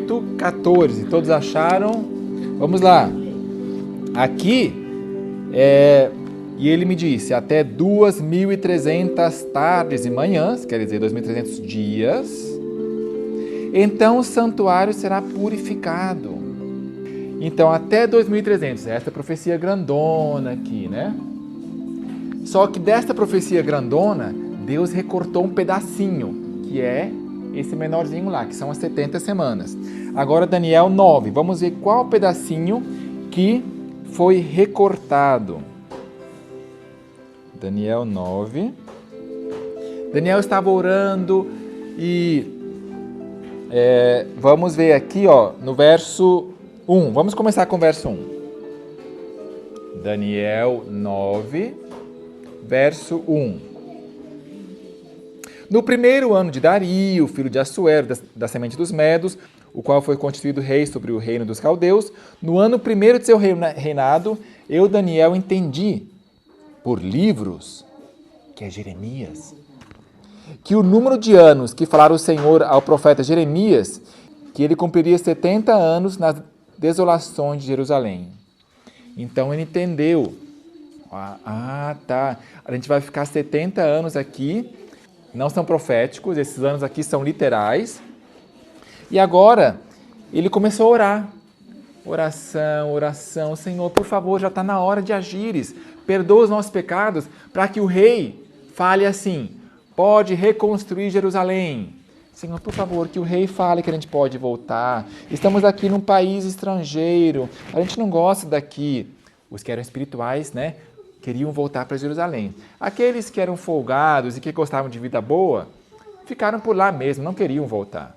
8:14. Todos acharam? Vamos lá. Aqui, e ele me disse, até 2.300 tardes e manhãs, quer dizer, 2.300 dias, então o santuário será purificado. Então, até 2.300, essa profecia grandona aqui, né? Só que desta profecia grandona, Deus recortou um pedacinho, que é esse menorzinho lá, que são as 70 semanas. Agora, Daniel 9, vamos ver qual pedacinho que foi recortado. Daniel 9. Daniel estava orando e vamos ver aqui, no verso 1. Vamos começar com o verso 1. Daniel 9, verso 1. No primeiro ano de Dario, filho de Assuero, da semente dos Medos, o qual foi constituído rei sobre o reino dos caldeus, no ano primeiro de seu reinado, eu, Daniel, entendi por livros, que é Jeremias, que o número de anos que falara o Senhor ao profeta Jeremias, que ele cumpriria 70 anos nas desolações de Jerusalém. Então ele entendeu. Tá. A gente vai ficar 70 anos aqui, não são proféticos, esses anos aqui são literais. E agora ele começou a orar. Oração, Senhor, por favor, já está na hora de agires. Perdoa os nossos pecados, para que o rei fale assim, pode reconstruir Jerusalém. Senhor, por favor, que o rei fale que a gente pode voltar. Estamos aqui num país estrangeiro, a gente não gosta daqui. Os que eram espirituais, né, queriam voltar para Jerusalém. Aqueles que eram folgados e que gostavam de vida boa, ficaram por lá mesmo, não queriam voltar.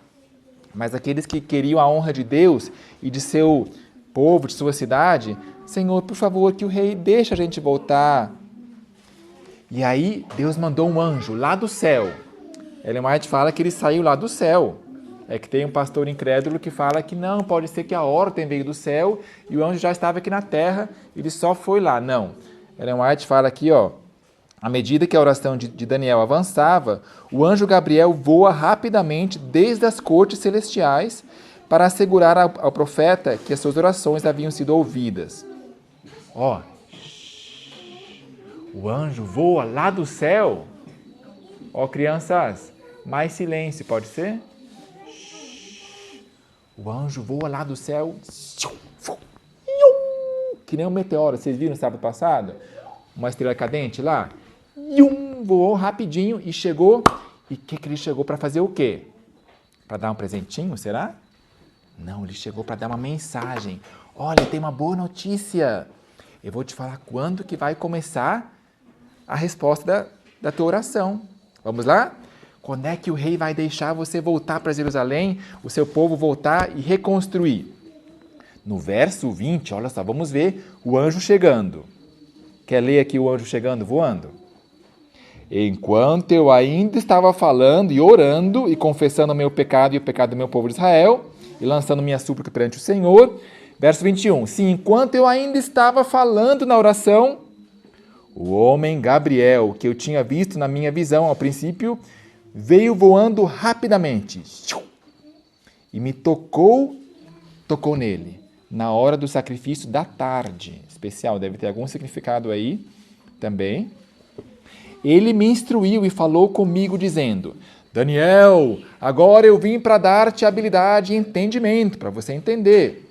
Mas aqueles que queriam a honra de Deus e de seu povo, de sua cidade, Senhor, por favor, que o rei deixe a gente voltar. E aí Deus mandou um anjo lá do céu. Ellen White fala que ele saiu lá do céu. É que tem um pastor incrédulo que fala que não, pode ser que a ordem veio do céu e o anjo já estava aqui na terra, ele só foi lá. Não. Ellen White fala aqui, à medida que a oração de Daniel avançava, o anjo Gabriel voa rapidamente desde as cortes celestiais para assegurar ao profeta que as suas orações haviam sido ouvidas. O anjo voa lá do céu. Crianças, mais silêncio, pode ser? O anjo voa lá do céu, que nem um meteoro. Vocês viram no sábado passado? Uma estrela cadente lá? Voou rapidinho e chegou. E o que ele chegou para fazer o quê? Para dar um presentinho, será? Não, ele chegou para dar uma mensagem. Olha, tem uma boa notícia. Eu vou te falar quando que vai começar a resposta da tua oração. Vamos lá? Quando é que o rei vai deixar você voltar para Jerusalém, o seu povo voltar e reconstruir? No verso 20, olha só, vamos ver o anjo chegando. Quer ler aqui o anjo chegando, voando? Enquanto eu ainda estava falando e orando e confessando o meu pecado e o pecado do meu povo de Israel, e lançando minha súplica perante o Senhor, verso 21, sim, enquanto eu ainda estava falando na oração, o homem Gabriel, que eu tinha visto na minha visão ao princípio, veio voando rapidamente e me tocou nele, na hora do sacrifício da tarde. Especial, deve ter algum significado aí também. Ele me instruiu e falou comigo dizendo, Daniel, agora eu vim para dar-te habilidade e entendimento, para você entender.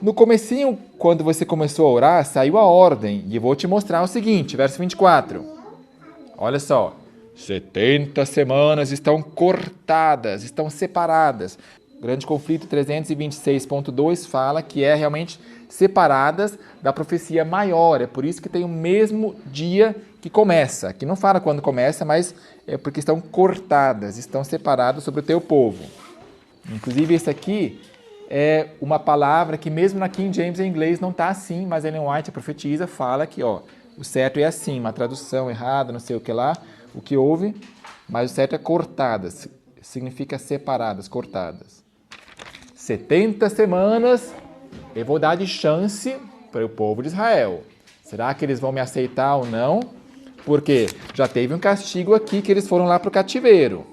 No comecinho, quando você começou a orar, saiu a ordem, e eu vou te mostrar o seguinte, verso 24. Olha só, 70 semanas estão cortadas, estão separadas. O Grande Conflito 326.2 fala que é realmente separadas da profecia maior, é por isso que tem o mesmo dia que começa, que não fala quando começa, mas é porque estão cortadas, estão separadas sobre o teu povo. Inclusive, esse aqui é uma palavra que mesmo na King James em inglês não está assim, mas Ellen White, a profetisa, fala que o certo é assim, uma tradução errada, não sei o que lá, o que houve, mas o certo é cortadas, significa separadas, cortadas. 70 semanas, eu vou dar de chance para o povo de Israel. Será que eles vão me aceitar ou não? Porque já teve um castigo aqui que eles foram lá para o cativeiro.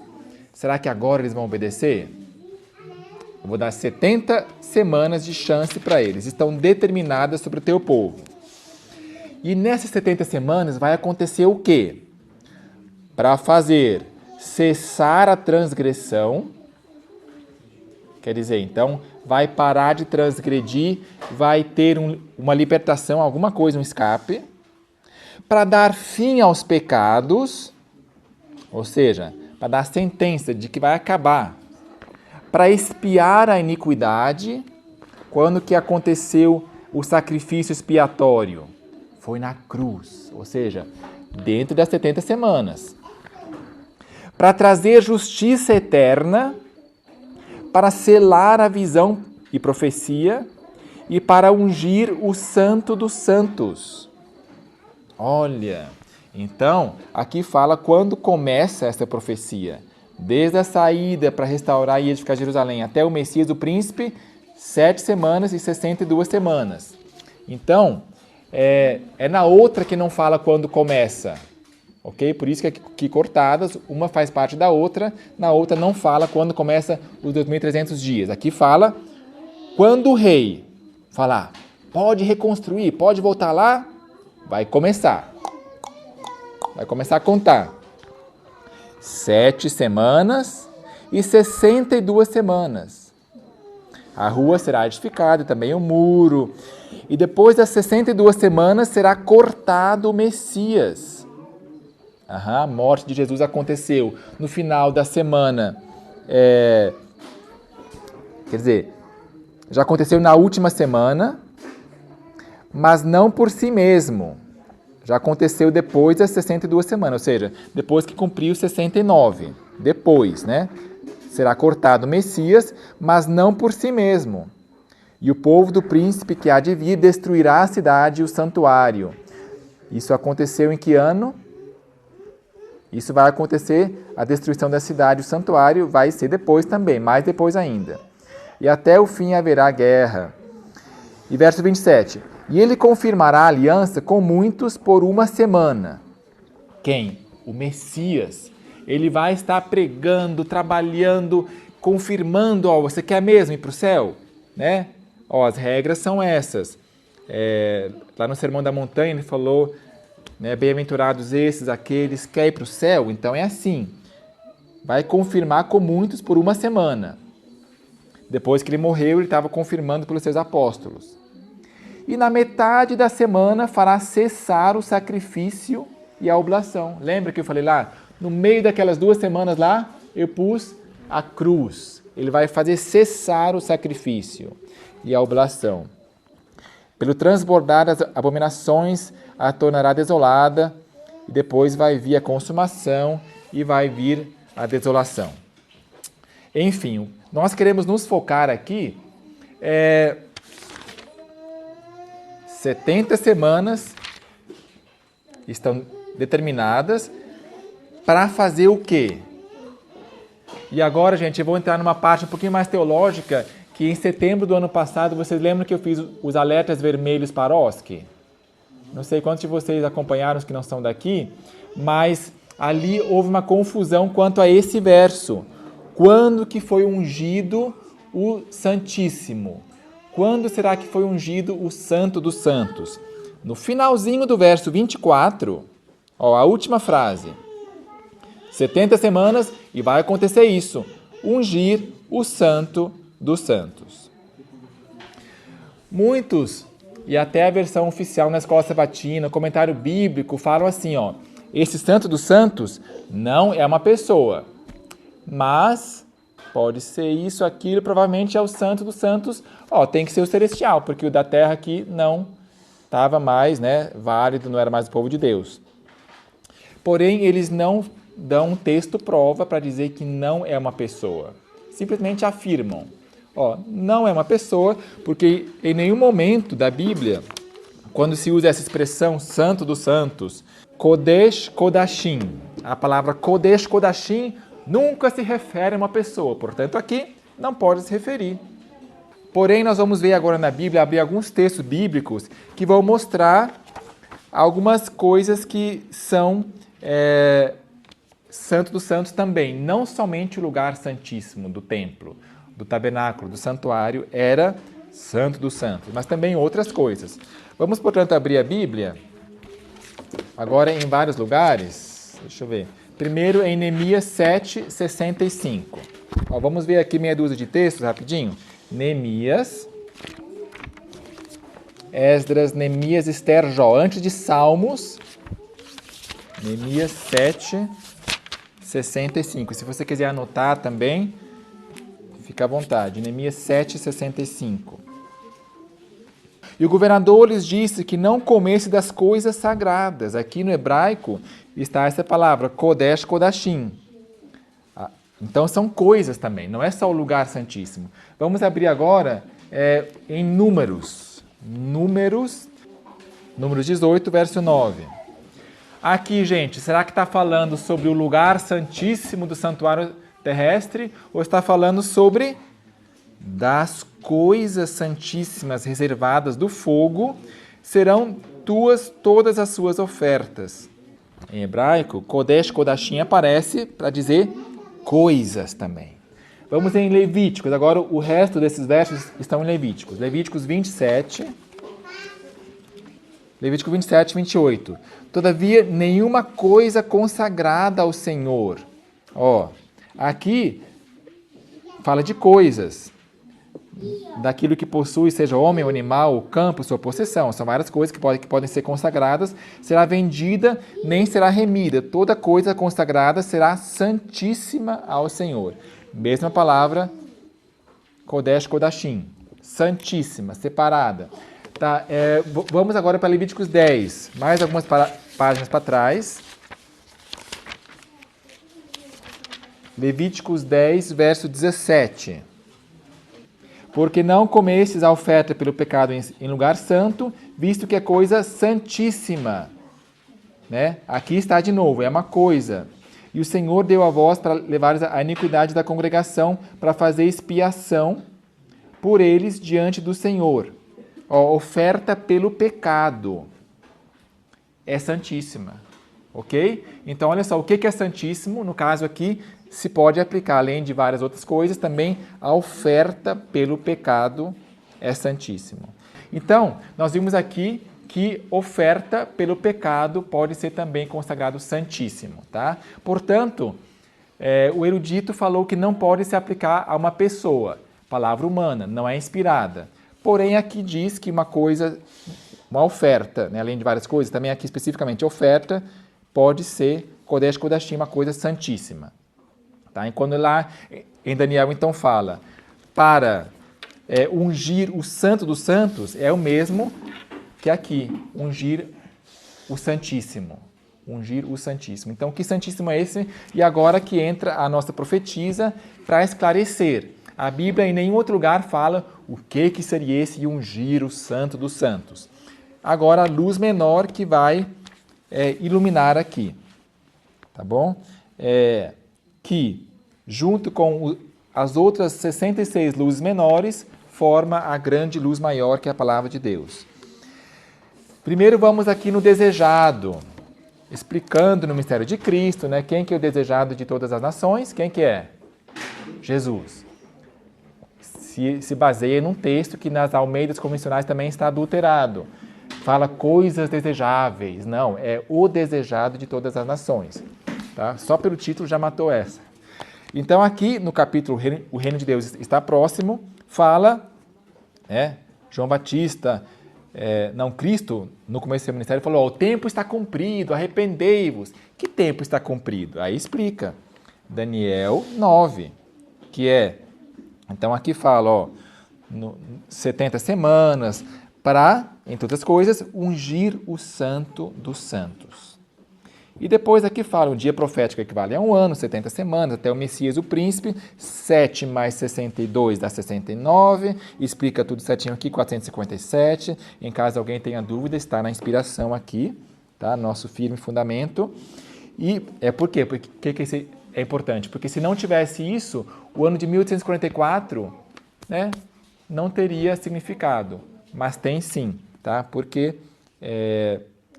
Será que agora eles vão obedecer? Eu vou dar 70 semanas de chance para eles. Estão determinadas sobre o teu povo. E nessas 70 semanas vai acontecer o quê? Para fazer cessar a transgressão. Quer dizer, então, vai parar de transgredir, vai ter uma libertação, alguma coisa, um escape. Para dar fim aos pecados, ou seja, para dar sentença de que vai acabar. Para expiar a iniquidade, quando que aconteceu o sacrifício expiatório? Foi na cruz, ou seja, dentro das 70 semanas. Para trazer justiça eterna, para selar a visão e profecia e para ungir o Santo dos Santos. Olha, então, aqui fala quando começa essa profecia. Desde a saída para restaurar e edificar Jerusalém até o Messias, o príncipe, 7 semanas e 62 semanas. Então, é na outra que não fala quando começa. Ok? Por isso que aqui cortadas, uma faz parte da outra, na outra não fala quando começa os 2.300 dias. Aqui fala quando o rei falar, pode reconstruir, pode voltar lá, vai começar. Vai começar a contar. 7 semanas e 62 semanas. A rua será edificada, também o muro. E depois das 62 semanas será cortado o Messias. A morte de Jesus aconteceu no final da semana. Quer dizer, já aconteceu na última semana, mas não por si mesmo. Já aconteceu depois das 62 semanas, ou seja, depois que cumpriu 69. Depois, né? Será cortado o Messias, mas não por si mesmo. E o povo do príncipe que há de vir destruirá a cidade e o santuário. Isso aconteceu em que ano? Isso vai acontecer, a destruição da cidade, o santuário vai ser depois também, mais depois ainda. E até o fim haverá guerra. E verso 27. E ele confirmará a aliança com muitos por uma semana. Quem? O Messias. Ele vai estar pregando, trabalhando, confirmando, você quer mesmo ir para o céu? Né? As regras são essas. Lá no Sermão da Montanha ele falou, né, bem-aventurados esses, aqueles que querem ir para o céu. Então é assim. Vai confirmar com muitos por uma semana. Depois que ele morreu, ele estava confirmando pelos seus apóstolos. E na metade da semana fará cessar o sacrifício e a oblação. Lembra que eu falei lá? No meio daquelas 2 semanas lá, eu pus a cruz. Ele vai fazer cessar o sacrifício e a oblação. Pelo transbordar das abominações, a tornará desolada, e depois vai vir a consumação e vai vir a desolação. Enfim, nós queremos nos focar aqui 70 semanas estão determinadas para fazer o quê? E agora, gente, eu vou entrar numa parte um pouquinho mais teológica, que em setembro do ano passado, vocês lembram que eu fiz os alertas vermelhos para OSC? Não sei quantos de vocês acompanharam, os que não são daqui, mas ali houve uma confusão quanto a esse verso. Quando que foi ungido o Santíssimo? Quando será que foi ungido o Santo dos Santos? No finalzinho do verso 24, a última frase. 70 semanas e vai acontecer isso. Ungir o Santo dos Santos. Muitos, e até a versão oficial na Escola Sabatina, comentário bíblico, falam assim, esse Santo dos Santos não é uma pessoa, mas pode ser isso, aquilo, provavelmente é o Santo dos Santos, tem que ser o celestial, porque o da terra aqui não estava mais, válido, não era mais o povo de Deus. Porém, eles não dão um texto prova para dizer que não é uma pessoa. Simplesmente afirmam, não é uma pessoa, porque em nenhum momento da Bíblia, quando se usa essa expressão Santo dos Santos, Kodesh Kodashim, a palavra Kodesh Kodashim nunca se refere a uma pessoa, portanto aqui não pode se referir. Porém, nós vamos ver agora na Bíblia, abrir alguns textos bíblicos que vão mostrar algumas coisas que são Santo dos Santos também, não somente o lugar santíssimo do templo, do tabernáculo, do santuário, era Santo dos Santos, mas também outras coisas. Vamos, portanto, abrir a Bíblia, agora em vários lugares. Deixa eu ver. Primeiro em Neemias 7:65. Vamos ver aqui meia dúzia de textos rapidinho. Neemias, Esdras, Neemias, Ester, Jó. Antes de Salmos, Neemias 7:65. Se você quiser anotar também, fica à vontade. Neemias 7:65. E o governador lhes disse que não comesse das coisas sagradas. Aqui no hebraico está essa palavra, Kodesh Kodashim. Então são coisas também, não é só o lugar santíssimo. Vamos abrir agora em Números. Números 18, verso 9. Aqui, gente, será que está falando sobre o lugar santíssimo do santuário terrestre ou está falando sobre das coisas santíssimas reservadas do fogo? Serão tuas todas as suas ofertas. Em hebraico, Kodesh Kodashim aparece para dizer coisas também. Vamos em Levíticos. Agora o resto desses versos estão em Levíticos. Levíticos 27. Levítico 27, 28. Todavia, nenhuma coisa consagrada ao Senhor. Aqui fala de coisas. Daquilo que possui, seja homem ou animal, o campo, sua possessão. São várias coisas que podem ser consagradas. Será vendida, nem será remida. Toda coisa consagrada será santíssima ao Senhor. Mesma palavra, Kodesh Kodashim. Santíssima, separada. Tá, vamos agora para Levíticos 10. Mais algumas páginas para trás. Levíticos 10, verso 17. Porque não comestes a oferta pelo pecado em lugar santo, visto que é coisa santíssima. Né? Aqui está de novo, é uma coisa. E o Senhor deu a vós para levar a iniquidade da congregação, para fazer expiação por eles diante do Senhor. Oferta pelo pecado é santíssima. Ok? Então, olha só, o que é santíssimo? No caso aqui, se pode aplicar, além de várias outras coisas, também a oferta pelo pecado é santíssimo. Então, nós vimos aqui que oferta pelo pecado pode ser também consagrado santíssimo. Tá? Portanto, o erudito falou que não pode se aplicar a uma pessoa, palavra humana, não é inspirada. Porém, aqui diz que uma oferta, né, além de várias coisas, também aqui especificamente oferta, pode ser Kodesh Kodashim, uma coisa santíssima. Tá? E quando lá em Daniel então fala para ungir o Santo dos Santos, é o mesmo que aqui, ungir o Santíssimo. Ungir o Santíssimo. Então, que Santíssimo é esse? E agora que entra a nossa profetisa para esclarecer. A Bíblia em nenhum outro lugar fala o que seria esse ungir o Santo dos Santos. Agora a luz menor que vai iluminar aqui. Tá bom? Que, junto com as outras 66 luzes menores, forma a grande luz maior, que é a palavra de Deus. Primeiro vamos aqui no desejado, explicando no mistério de Cristo, né? Quem que é o desejado de todas as nações? Quem que é? Jesus. Se baseia num texto que nas Almeidas convencionais também está adulterado. Fala coisas desejáveis. Não, é o desejado de todas as nações. Tá? Só pelo título já matou essa. Então aqui no capítulo O Reino de Deus está próximo, fala, João Batista, Cristo, no começo do seu ministério, falou, o tempo está cumprido, arrependei-vos. Que tempo está cumprido? Aí explica. Daniel 9, que então aqui fala, 70 semanas, para, entre outras coisas, ungir o Santo dos Santos. E depois aqui fala, um dia profético equivale a 1 ano, 70 semanas, até o Messias, o príncipe, 7 mais 62 dá 69, explica tudo certinho aqui, 457. Em caso alguém tenha dúvida, está na inspiração aqui, tá? Nosso firme fundamento. E por quê? Porque isso é importante? Porque se não tivesse isso, o ano de 1844, não teria significado, mas tem sim, tá? Porque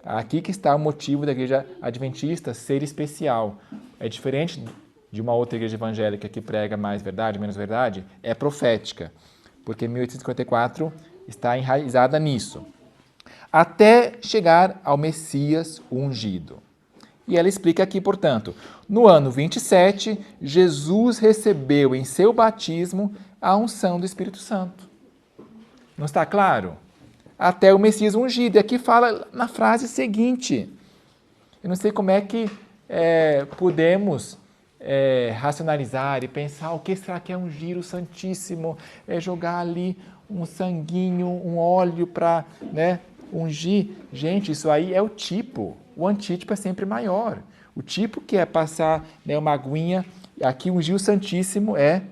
aqui que está o motivo da Igreja Adventista ser especial. É diferente de uma outra igreja evangélica que prega mais verdade, menos verdade, é profética, porque 1854 está enraizada nisso. Até chegar ao Messias ungido. E ela explica aqui, portanto, no ano 27, Jesus recebeu em seu batismo a unção do Espírito Santo. Não está claro? Até o Messias ungido. E aqui fala na frase seguinte. Eu não sei como é que podemos racionalizar e pensar o que será que é ungir o Santíssimo? É jogar ali um sanguinho, um óleo para ungir. Gente, isso aí é o tipo. O antítipo é sempre maior. O tipo que é passar uma aguinha, aqui ungir o Santíssimo é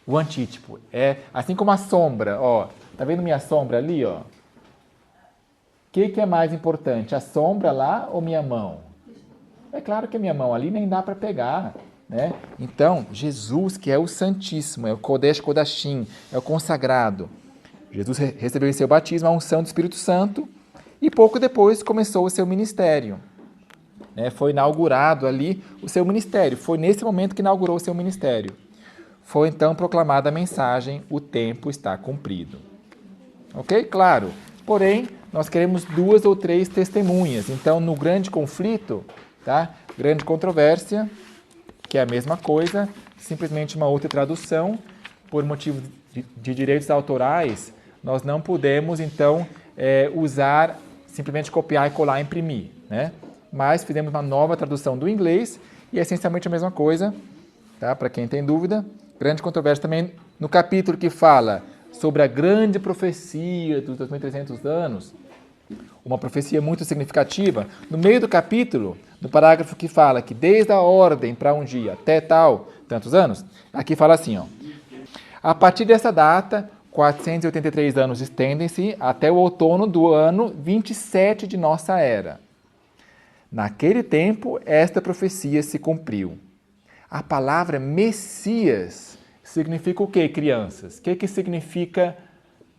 o antítipo. É assim como a sombra, ó. Tá vendo minha sombra ali, ó? O que é mais importante, a sombra lá ou minha mão? É claro que a minha mão ali nem dá para pegar, né? Então, Jesus, que é o Santíssimo, é o Kodesh Kodashim, é o consagrado. Jesus recebeu em seu batismo a unção do Espírito Santo e pouco depois começou o seu ministério. Foi inaugurado ali o seu ministério. Foi nesse momento que inaugurou o seu ministério. Foi então proclamada a mensagem: o tempo está cumprido. Ok? Claro. Porém, nós queremos 2 ou 3 testemunhas. Então, no grande conflito, tá? Grande controvérsia, que é a mesma coisa, simplesmente uma outra tradução, por motivo de direitos autorais, nós não podemos, então, usar, simplesmente copiar e colar e imprimir, né? Mas fizemos uma nova tradução do inglês e é essencialmente a mesma coisa, tá? Para quem tem dúvida. Grande controvérsia também no capítulo que fala sobre a grande profecia dos 2.300 anos, uma profecia muito significativa. No meio do capítulo, no parágrafo que fala que desde a ordem para ungir até tantos anos, aqui fala assim, ó: a partir dessa data, 483 anos estendem-se até o outono do ano 27 de nossa era. Naquele tempo, esta profecia se cumpriu. A palavra Messias significa o quê, crianças? O que significa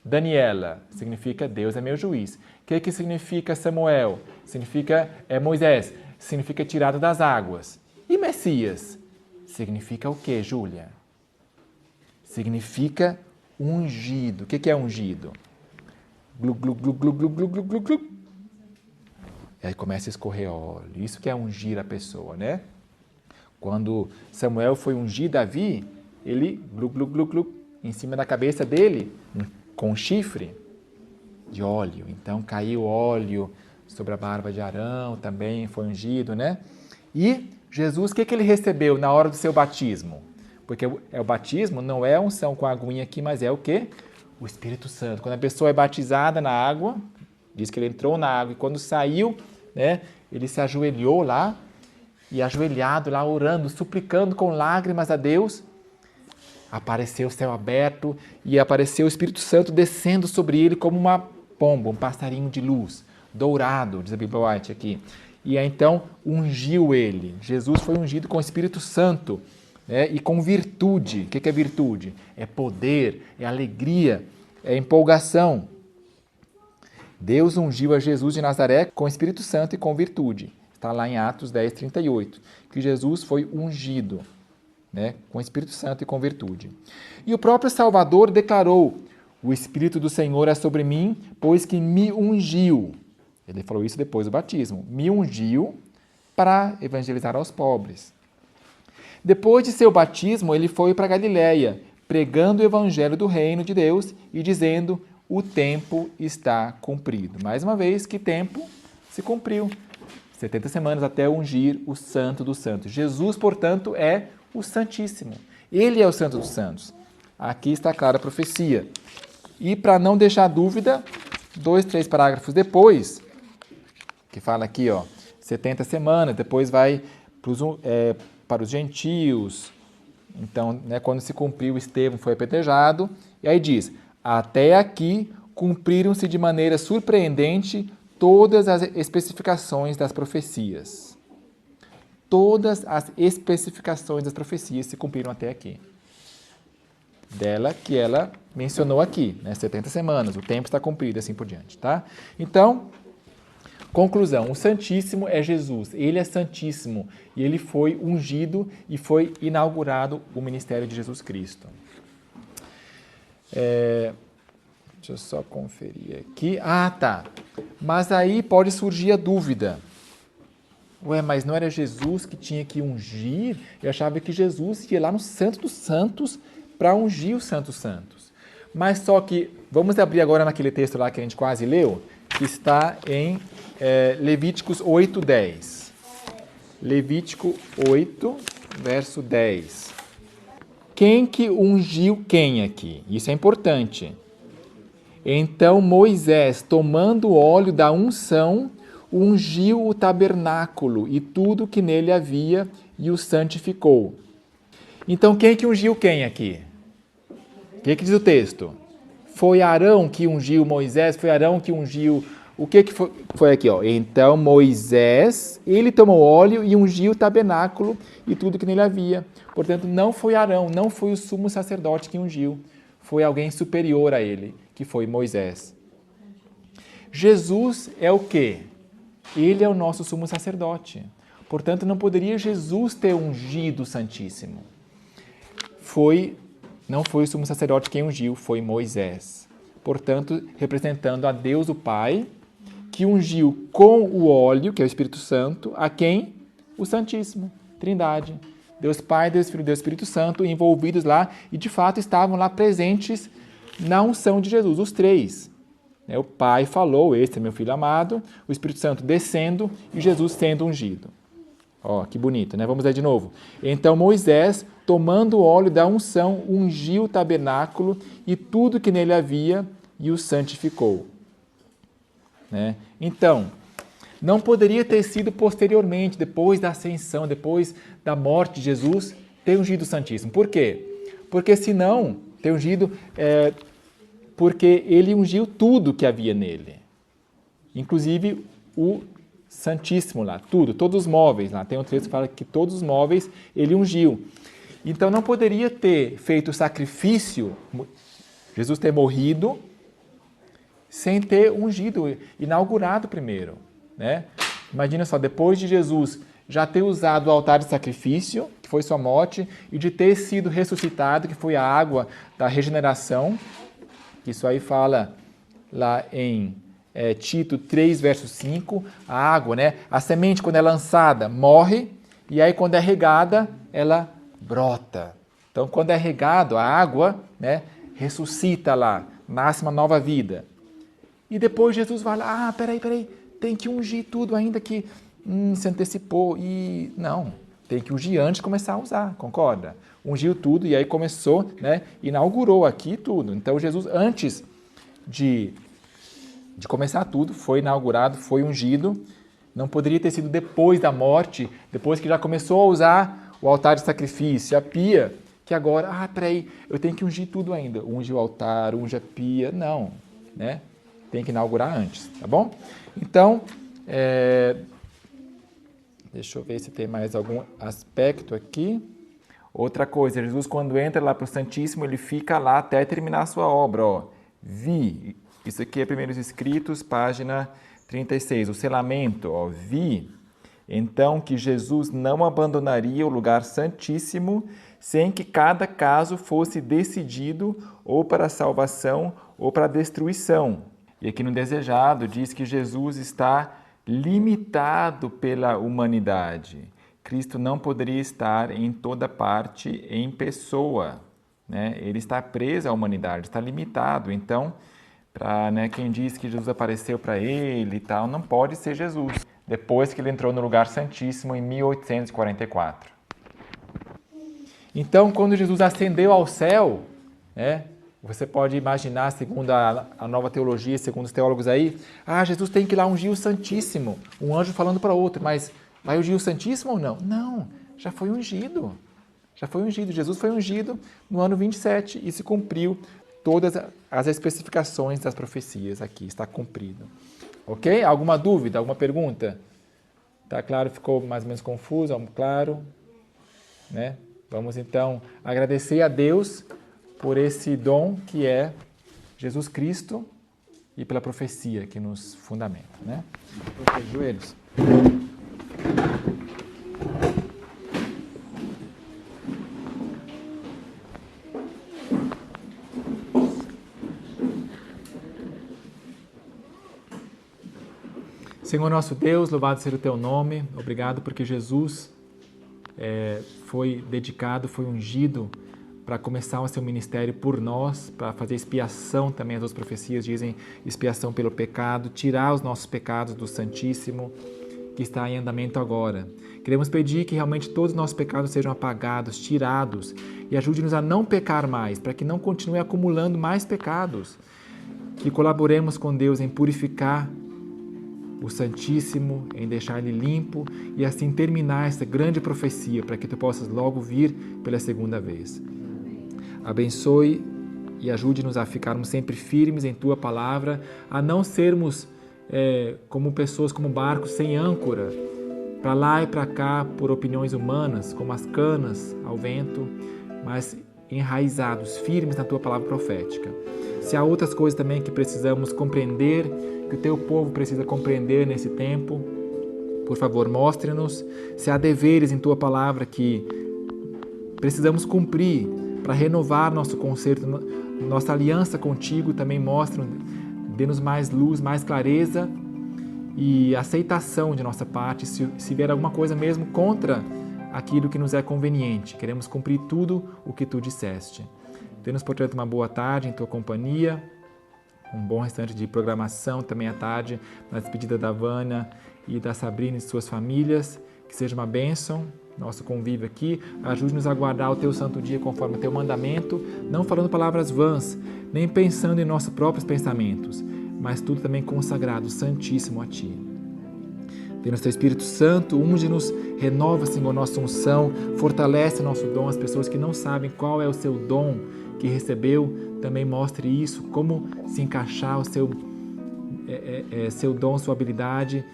Daniela? Significa Deus é meu juiz. O que significa Samuel? Significa Moisés. Significa tirado das águas. E Messias? Significa o quê, Júlia? Significa ungido. O que é ungido? Glu, glu, glu, glu, glu, glu, glu, glu, glu. E aí começa a escorrer óleo. Isso que é ungir a pessoa, né? Quando Samuel foi ungir Davi, ele, glu, glu, glu, glu, em cima da cabeça dele, com um chifre de óleo. Então caiu óleo sobre a barba de Arão, também foi ungido, né? E Jesus, o que ele recebeu na hora do seu batismo? Porque o batismo não é a unção com a aguinha aqui, mas é o quê? O Espírito Santo. Quando a pessoa é batizada na água, diz que ele entrou na água e quando saiu, né, ele se ajoelhou lá, e ajoelhado lá, orando, suplicando com lágrimas a Deus, apareceu o céu aberto e apareceu o Espírito Santo descendo sobre ele como uma pomba, um passarinho de luz, dourado, diz a Bíblia White aqui. E aí, então ungiu ele. Jesus foi ungido com o Espírito Santo, né, e com virtude. O que é virtude? É poder, é alegria, é empolgação. Deus ungiu a Jesus de Nazaré com o Espírito Santo e com virtude. Está lá em Atos 10, 38, que Jesus foi ungido, né, com o Espírito Santo e com virtude. E o próprio Salvador declarou: o Espírito do Senhor é sobre mim, pois que me ungiu. Ele falou isso depois do batismo. Me ungiu para evangelizar aos pobres. Depois de seu batismo, ele foi para Galiléia, pregando o evangelho do reino de Deus e dizendo: o tempo está cumprido. Mais uma vez, que tempo se cumpriu? 70 semanas até ungir o Santo dos Santos. Jesus, portanto, é o Santíssimo. Ele é o Santo dos Santos. Aqui está clara a profecia. E para não deixar dúvida, 2, 3 parágrafos depois, que fala aqui, ó, 70 semanas, depois vai para os gentios. Então, né, quando se cumpriu, Estevão foi apedrejado. E aí diz: até aqui cumpriram-se de maneira surpreendente todas as especificações das profecias. Todas as especificações das profecias se cumpriram até aqui. Dela que ela mencionou aqui, né? 70 semanas, o tempo está cumprido, assim por diante, tá? Então, Conclusão, o Santíssimo é Jesus, ele é Santíssimo e ele foi ungido e foi inaugurado o ministério de Jesus Cristo. Deixa eu só conferir aqui. Ah, tá. Mas aí pode surgir a dúvida. Ué, mas não era Jesus que tinha que ungir? Eu achava que Jesus ia lá no Santo dos Santos para ungir os Santos Santos. Mas só que, vamos abrir agora naquele texto lá que a gente quase leu, que está em Levíticos 8:10. Levítico 8, verso 10. Quem que ungiu quem aqui? Isso é importante. Então Moisés, tomando o óleo da unção, ungiu o tabernáculo e tudo que nele havia e o santificou. Então quem que ungiu quem aqui? O que diz o texto? Foi Arão que ungiu Moisés? Foi Arão que ungiu... O que foi aqui? Ó? Então Moisés, ele tomou óleo e ungiu o tabernáculo e tudo que nele havia. Portanto, não foi Arão, não foi o sumo sacerdote que ungiu. Foi alguém superior a ele, que foi Moisés. Jesus é o quê? Ele é o nosso sumo sacerdote. Portanto, não poderia Jesus ter ungido o Santíssimo. Não foi o sumo sacerdote quem ungiu, foi Moisés. Portanto, representando a Deus o Pai, que ungiu com o óleo, que é o Espírito Santo, a quem? O Santíssimo, Trindade. Deus Pai, Deus Filho e Deus Espírito Santo envolvidos lá e, de fato, estavam lá presentes na unção de Jesus, os três. O Pai falou, este é meu Filho amado, o Espírito Santo descendo e Jesus sendo ungido. Ó, que bonito, né? Vamos ler de novo. Então Moisés, tomando o óleo da unção, ungiu o tabernáculo e tudo que nele havia e o santificou. Né? Então, não poderia ter sido posteriormente, depois da ascensão, depois da morte de Jesus, ter ungido o Santíssimo. Por quê? Porque senão, ter ungido, porque ele ungiu tudo que havia nele. Inclusive o Santíssimo lá, tudo, todos os móveis lá. Tem um texto que fala que todos os móveis ele ungiu. Então não poderia ter feito o sacrifício, Jesus ter morrido, sem ter ungido, inaugurado primeiro. Né? Imagina só, depois de Jesus já ter usado o altar de sacrifício, que foi sua morte, e de ter sido ressuscitado, que foi a água da regeneração, que isso aí fala lá em Tito 3, verso 5, a água, né? A semente, quando é lançada, morre, e aí quando é regada, ela brota. Então, quando é regado, a água, né, ressuscita lá, nasce uma nova vida. E depois Jesus vai lá, peraí, tem que ungir tudo ainda que se antecipou. E não, tem que ungir antes de começar a usar, concorda? Ungiu tudo e aí começou, né, inaugurou aqui tudo. Então Jesus, antes de começar tudo, foi inaugurado, foi ungido. Não poderia ter sido depois da morte, depois que já começou a usar o altar de sacrifício, a pia, que agora, peraí, eu tenho que ungir tudo ainda. Unge o altar, unge a pia. Não, né? Tem que inaugurar antes, tá bom? Então, deixa eu ver se tem mais algum aspecto aqui. Outra coisa, Jesus quando entra lá para o Santíssimo, ele fica lá até terminar a sua obra. Ó. Vi, isso aqui é Primeiros Escritos, página 36, o selamento. Ó. Vi, então, que Jesus não abandonaria o lugar santíssimo sem que cada caso fosse decidido ou para a salvação ou para a destruição. E aqui no desejado diz que Jesus está limitado pela humanidade. Cristo não poderia estar em toda parte em pessoa. Né? Ele está preso à humanidade, está limitado. Então, para quem diz que Jesus apareceu para ele e tal, não pode ser Jesus. Depois que ele entrou no lugar santíssimo em 1844. Então, quando Jesus ascendeu ao céu, você pode imaginar, segundo a nova teologia, segundo os teólogos aí, Jesus tem que ir lá ungir o Santíssimo. Um anjo falando para outro, mas vai ungir o Santíssimo ou não? Não, já foi ungido. Já foi ungido. Jesus foi ungido no ano 27 e se cumpriu todas as especificações das profecias aqui. Está cumprido. Ok? Alguma dúvida? Alguma pergunta? Tá claro? Ficou mais ou menos confuso? Claro? Né? Vamos então agradecer a Deus por esse dom que é Jesus Cristo, e pela profecia que nos fundamenta, né? Os joelhos. Senhor nosso Deus, louvado seja o Teu nome. Obrigado porque Jesus foi dedicado, foi ungido para começar o seu ministério por nós, para fazer expiação também. As duas profecias dizem expiação pelo pecado, tirar os nossos pecados do Santíssimo, que está em andamento agora. Queremos pedir que realmente todos os nossos pecados sejam apagados, tirados, e ajude-nos a não pecar mais, para que não continue acumulando mais pecados. Que colaboremos com Deus em purificar o Santíssimo, em deixar Ele limpo e assim terminar essa grande profecia para que Tu possas logo vir pela segunda vez. Abençoe e ajude-nos a ficarmos sempre firmes em Tua palavra, a não sermos como pessoas, como barcos sem âncora, para lá e para cá por opiniões humanas, como as canas ao vento, mas enraizados, firmes na Tua palavra profética. Se há outras coisas também que precisamos compreender, que o Teu povo precisa compreender nesse tempo, por favor, mostre-nos. Se há deveres em Tua palavra que precisamos cumprir para renovar nosso concerto, nossa aliança contigo, também mostre-nos, dê-nos mais luz, mais clareza e aceitação de nossa parte, se vier alguma coisa mesmo contra aquilo que nos é conveniente. Queremos cumprir tudo o que Tu disseste. Dê-nos, portanto, uma boa tarde em Tua companhia, um bom restante de programação também à tarde, na despedida da Vânia e da Sabrina e de suas famílias. Que seja uma bênção, nosso convívio aqui. Ajude-nos a guardar o Teu santo dia conforme o Teu mandamento, não falando palavras vãs, nem pensando em nossos próprios pensamentos, mas tudo também consagrado, santíssimo a Ti. Dê-nos Teu Espírito Santo, unge-nos, renova, Senhor, nossa unção, fortalece nosso dom. As pessoas que não sabem qual é o seu dom que recebeu, também mostre isso, como se encaixar o seu dom, sua habilidade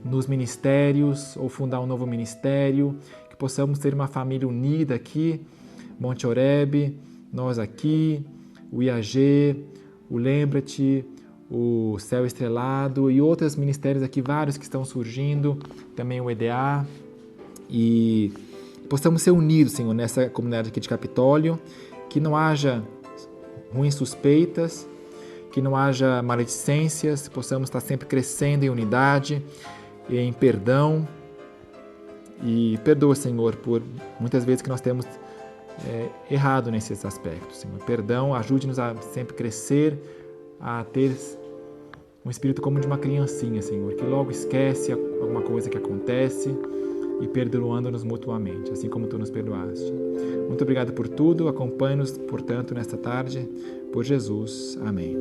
nos ministérios, ou fundar um novo ministério, que possamos ter uma família unida aqui, Monte Oreb, nós aqui, o IAG, o Lembra-te, o Céu Estrelado e outros ministérios aqui, vários que estão surgindo, também o EDA, e possamos ser unidos, Senhor, nessa comunidade aqui de Capitólio, que não haja ruins suspeitas, que não haja maledicências, possamos estar sempre crescendo em unidade, em perdão. E perdoa, Senhor, por muitas vezes que nós temos errado nesses aspectos, Senhor. Perdão, ajude-nos a sempre crescer, a ter um espírito como de uma criancinha, Senhor, que logo esquece alguma coisa que acontece e perdoando-nos mutuamente, assim como Tu nos perdoaste. Muito obrigado por tudo, acompanhe-nos, portanto, nesta tarde, por Jesus. Amém.